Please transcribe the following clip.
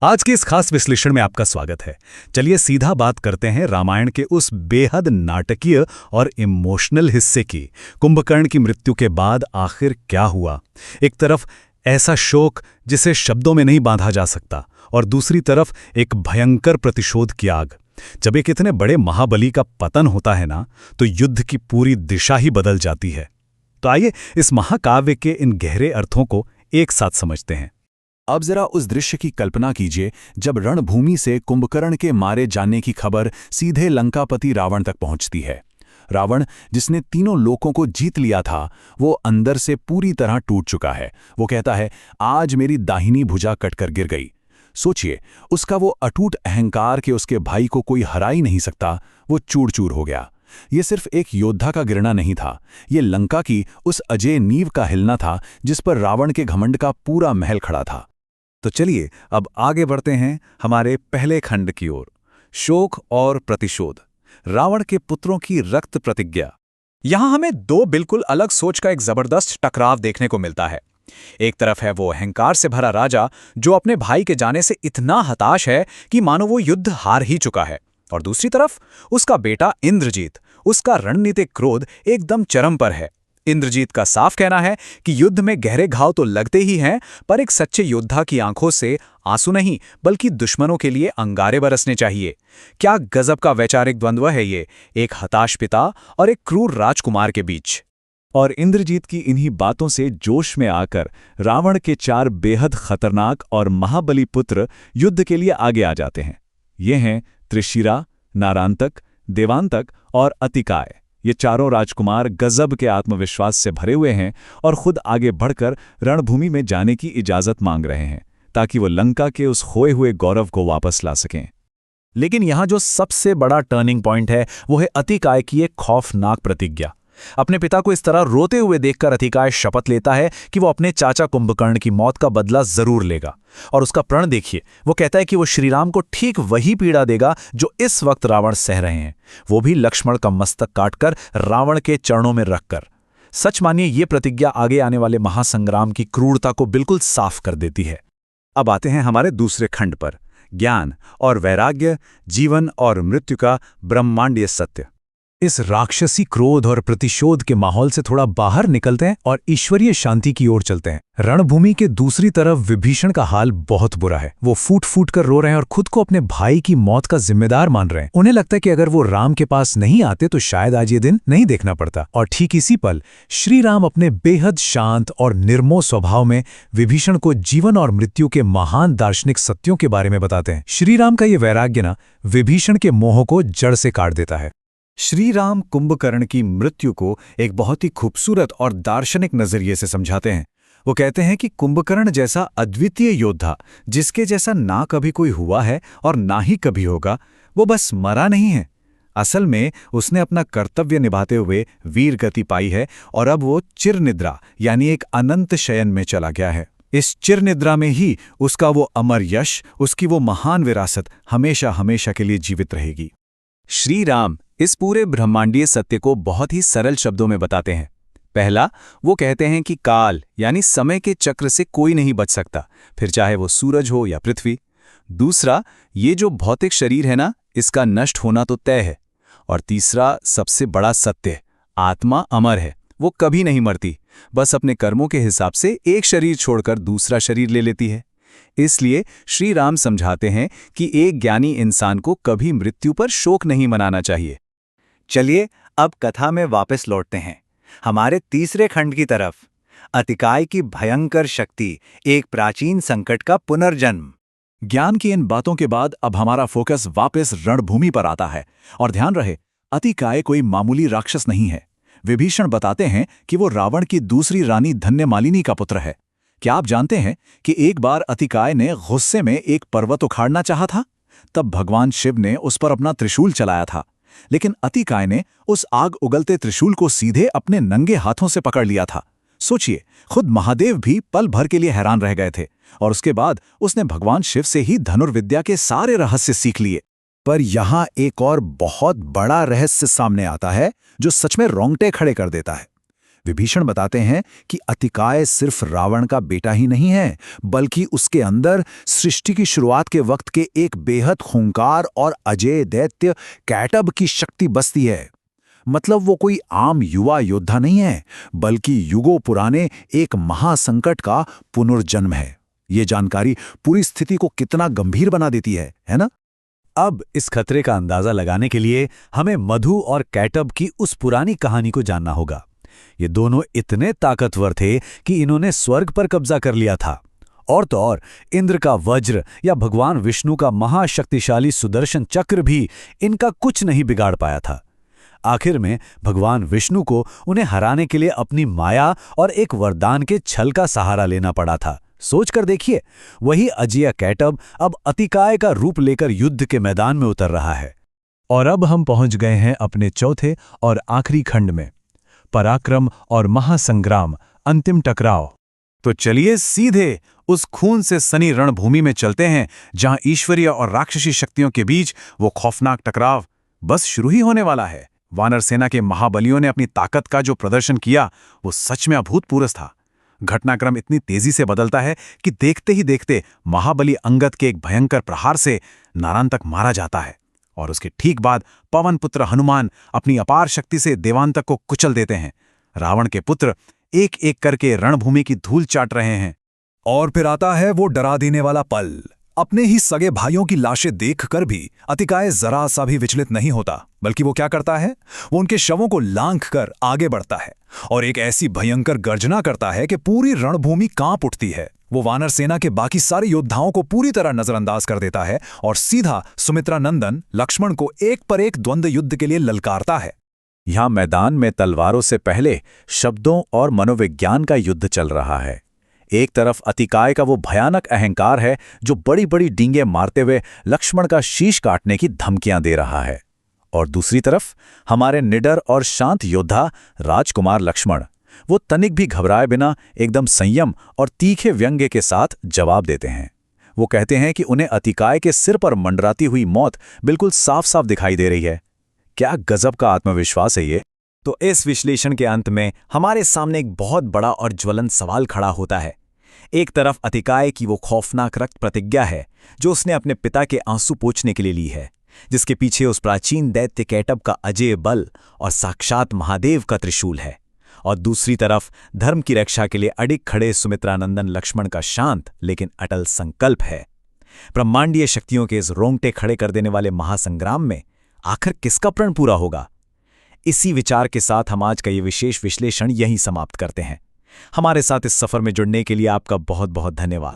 आज के इस खास विश्लेषण में आपका स्वागत है। चलिए सीधा बात करते हैं रामायण के उस बेहद नाटकीय और इमोशनल हिस्से की। कुंभकर्ण की मृत्यु के बाद आखिर क्या हुआ? एक तरफ ऐसा शोक जिसे शब्दों में नहीं बांधा जा सकता, और दूसरी तरफ एक भयंकर प्रतिशोध की आग। जब एक इतने बड़े महाबली का पतन होता है ना, तो युद्ध की पूरी दिशा ही बदल जाती है। तो आइए इस महाकाव्य के इन गहरे अर्थों को एक साथ समझते हैं। अब जरा उस दृश्य की कल्पना कीजिए जब रणभूमि से कुंभकर्ण के मारे जाने की खबर सीधे लंकापति रावण तक पहुंचती है। रावण, जिसने तीनों लोकों को जीत लिया था, वो अंदर से पूरी तरह टूट चुका है। वो कहता है, आज मेरी दाहिनी भुजा कटकर गिर गई। सोचिए, उसका वो अटूट अहंकार कि उसके भाई को कोई हरा ही नहीं सकता, वो चूर चूर हो गया। ये सिर्फ एक योद्धा का गिरना नहीं था, ये लंका की उस अजेय नींव का हिलना था जिस पर रावण के घमंड का पूरा महल खड़ा था। तो चलिए अब आगे बढ़ते हैं हमारे पहले खंड की ओर, शोक और प्रतिशोध, रावण के पुत्रों की रक्त प्रतिज्ञा। यहां हमें दो बिल्कुल अलग सोच का एक जबरदस्त टकराव देखने को मिलता है। एक तरफ है वो अहंकार से भरा राजा जो अपने भाई के जाने से इतना हताश है कि मानो वो युद्ध हार ही चुका है, और दूसरी तरफ उसका बेटा इंद्रजीत, उसका रणनीतिक क्रोध एकदम चरम पर है। इंद्रजीत का साफ कहना है कि युद्ध में गहरे घाव तो लगते ही हैं, पर एक सच्चे योद्धा की आंखों से आंसू नहीं बल्कि दुश्मनों के लिए अंगारे बरसने चाहिए। क्या गजब का वैचारिक द्वंद्व है ये, एक हताश पिता और एक क्रूर राजकुमार के बीच। और इंद्रजीत की इन्हीं बातों से जोश में आकर रावण के 4 बेहद खतरनाक और महाबली पुत्र युद्ध के लिए आगे आ जाते हैं। ये हैं त्रिशिरा, नारांतक, देवांतक और अतिकाय। ये चारों राजकुमार गजब के आत्मविश्वास से भरे हुए हैं और खुद आगे बढ़कर रणभूमि में जाने की इजाजत मांग रहे हैं ताकि वो लंका के उस खोए हुए गौरव को वापस ला सकें। लेकिन यहाँ जो सबसे बड़ा टर्निंग पॉइंट है वो है अतिकाय की एक खौफनाक प्रतिज्ञा। अपने पिता को इस तरह रोते हुए देखकर अतिकाय शपथ लेता है कि वो अपने चाचा कुंभकर्ण की मौत का बदला जरूर लेगा। और उसका प्रण देखिए, वो कहता है कि वो श्रीराम को ठीक वही पीड़ा देगा जो इस वक्त रावण सह रहे हैं, वो भी लक्ष्मण का मस्तक काटकर रावण के चरणों में रखकर। सच मानिए, ये प्रतिज्ञा आगे आने वाले महासंग्राम की क्रूरता को बिल्कुल साफ कर देती है। अब आते हैं हमारे दूसरे खंड पर, ज्ञान और वैराग्य, जीवन और मृत्यु का ब्रह्मांडीय सत्य। इस राक्षसी क्रोध और प्रतिशोध के माहौल से थोड़ा बाहर निकलते हैं और ईश्वरीय शांति की ओर चलते हैं। रणभूमि के दूसरी तरफ विभीषण का हाल बहुत बुरा है। वो फूट फूट कर रो रहे हैं और खुद को अपने भाई की मौत का जिम्मेदार मान रहे हैं। उन्हें लगता है कि अगर वो राम के पास नहीं आते तो शायद आज ये दिन नहीं देखना पड़ता। और ठीक इसी पल श्री राम अपने बेहद शांत और निर्मोह स्वभाव में विभीषण को जीवन और मृत्यु के महान दार्शनिक सत्यों के बारे में बताते हैं। श्री राम का ये वैराग्य ना विभीषण के मोह को जड़ से काट देता है। श्री राम कुंभकर्ण की मृत्यु को एक बहुत ही खूबसूरत और दार्शनिक नजरिए से समझाते हैं। वो कहते हैं कि कुंभकर्ण जैसा अद्वितीय योद्धा, जिसके जैसा ना कभी कोई हुआ है और ना ही कभी होगा, वो बस मरा नहीं है। असल में उसने अपना कर्तव्य निभाते हुए वीर गति पाई है और अब वो चिरनिद्रा यानी एक अनंत शयन में चला गया है। इस चिरनिद्रा में ही उसका वो अमर यश, उसकी वो महान विरासत हमेशा हमेशा के लिए जीवित रहेगी। श्री राम इस पूरे ब्रह्मांडीय सत्य को बहुत ही सरल शब्दों में बताते हैं। पहला, वो कहते हैं कि काल यानी समय के चक्र से कोई नहीं बच सकता, फिर चाहे वो सूरज हो या पृथ्वी। दूसरा, ये जो भौतिक शरीर है ना, इसका नष्ट होना तो तय है। और तीसरा, सबसे बड़ा सत्य, आत्मा अमर है, वो कभी नहीं मरती, बस अपने कर्मों के हिसाब से एक शरीर छोड़कर दूसरा शरीर ले लेती है। इसलिए श्री राम समझाते हैं कि एक ज्ञानी इंसान को कभी मृत्यु पर शोक नहीं मनाना चाहिए। चलिए अब कथा में वापस लौटते हैं, हमारे तीसरे खंड की तरफ। अतिकाय की भयंकर शक्ति, एक प्राचीन संकट का पुनर्जन्म। ज्ञान की इन बातों के बाद अब हमारा फोकस वापस रणभूमि पर आता है। और ध्यान रहे, अतिकाय कोई मामूली राक्षस नहीं है। विभीषण बताते हैं कि वो रावण की दूसरी रानी धन्यमालिनी का पुत्र है। क्या आप जानते हैं कि एक बार अतिकाय ने गुस्से में एक पर्वत उखाड़ना चाहा था? तब भगवान शिव ने उस पर अपना त्रिशूल चलाया था, लेकिन अतिकाय ने उस आग उगलते त्रिशूल को सीधे अपने नंगे हाथों से पकड़ लिया था। सोचिए, खुद महादेव भी पल भर के लिए हैरान रह गए थे, और उसके बाद उसने भगवान शिव से ही धनुर्विद्या के सारे रहस्य सीख लिए। पर यहाँ एक और बहुत बड़ा रहस्य सामने आता है जो सच में रोंगटे खड़े कर देता है। विभीषण बताते हैं कि अतिकाय सिर्फ रावण का बेटा ही नहीं है, बल्कि उसके अंदर सृष्टि की शुरुआत के वक्त के एक बेहद खूंखार और अजेय दैत्य कैटब की शक्ति बसती है। मतलब वो कोई आम युवा योद्धा नहीं है, बल्कि युगों पुराने एक महासंकट का पुनर्जन्म है। ये जानकारी पूरी स्थिति को कितना गंभीर बना देती है ना? अब इस खतरे का अंदाजा लगाने के लिए हमें मधु और कैटब की उस पुरानी कहानी को जानना होगा। ये दोनों इतने ताकतवर थे कि इन्होंने स्वर्ग पर कब्जा कर लिया था। और तो और इंद्र का वज्र या भगवान विष्णु का महाशक्तिशाली सुदर्शन चक्र भी इनका कुछ नहीं बिगाड़ पाया था। आखिर में भगवान विष्णु को उन्हें हराने के लिए अपनी माया और एक वरदान के छल का सहारा लेना पड़ा था। सोच कर देखिए, वही अजेय कैटब अब अतिकाय का रूप लेकर युद्ध के मैदान में उतर रहा है। और अब हम पहुंच गए हैं अपने चौथे और आखिरी खंड में, पराक्रम और महासंग्राम, अंतिम टकराव। तो चलिए सीधे उस खून से सनी रणभूमि में चलते हैं, जहां ईश्वरीय और राक्षसी शक्तियों के बीच वो खौफनाक टकराव बस शुरू ही होने वाला है। वानर सेना के महाबलियों ने अपनी ताकत का जो प्रदर्शन किया वो सच में अभूतपूर्व था। घटनाक्रम इतनी तेजी से बदलता है कि देखते ही देखते महाबली अंगद के एक भयंकर प्रहार से नारांतक मारा जाता है, और उसके ठीक बाद पवन पुत्र हनुमान अपनी अपार शक्ति से देवांतक को कुचल देते हैं। रावण के पुत्र एक एक करके रणभूमि की धूल चाट रहे हैं। और फिर आता है वो डरा देने वाला पल। अपने ही सगे भाइयों की लाशें देखकर भी अतिकाय जरा सा भी विचलित नहीं होता, बल्कि वो क्या करता है, वो उनके शवों को लांघ कर आगे बढ़ता है और एक ऐसी भयंकर गर्जना करता है कि पूरी रणभूमि कांप उठती है। वो वानर सेना के बाकी सारे योद्धाओं को पूरी तरह नजरअंदाज कर देता है और सीधा सुमित्रा नंदन लक्ष्मण को एक पर एक द्वंद्व युद्ध के लिए ललकारता है। यहां मैदान में तलवारों से पहले शब्दों और मनोविज्ञान का युद्ध चल रहा है। एक तरफ अतिकाय का वो भयानक अहंकार है जो बड़ी बड़ी डींगे मारते हुए लक्ष्मण का शीश काटने की धमकियां दे रहा है, और दूसरी तरफ हमारे निडर और शांत योद्धा राजकुमार लक्ष्मण, वो तनिक भी घबराए बिना एकदम संयम और तीखे व्यंग्य के साथ जवाब देते हैं। वो कहते हैं कि उन्हें अतिकाय के सिर पर मंडराती हुई मौत बिल्कुल साफ साफ दिखाई दे रही है। क्या गजब का आत्मविश्वास है ये। तो इस विश्लेषण के अंत में हमारे सामने एक बहुत बड़ा और ज्वलंत सवाल खड़ा होता है। एक तरफ अतिकाय की वो खौफनाक रक्त प्रतिज्ञा है जो उसने अपने पिता के आंसू पोंछने के लिए ली है, जिसके पीछे उस प्राचीन दैत्य कैटब का अजेय बल और साक्षात महादेव का त्रिशूल है। और दूसरी तरफ धर्म की रक्षा के लिए अडिग खड़े सुमित्रानंदन लक्ष्मण का शांत लेकिन अटल संकल्प है। ब्रह्मांडीय शक्तियों के इस रोंगटे खड़े कर देने वाले महासंग्राम में आखिर किसका प्रण पूरा होगा? इसी विचार के साथ हम आज का ये विशेष विश्लेषण यहीं समाप्त करते हैं। हमारे साथ इस सफर में जुड़ने के लिए आपका बहुत बहुत धन्यवाद।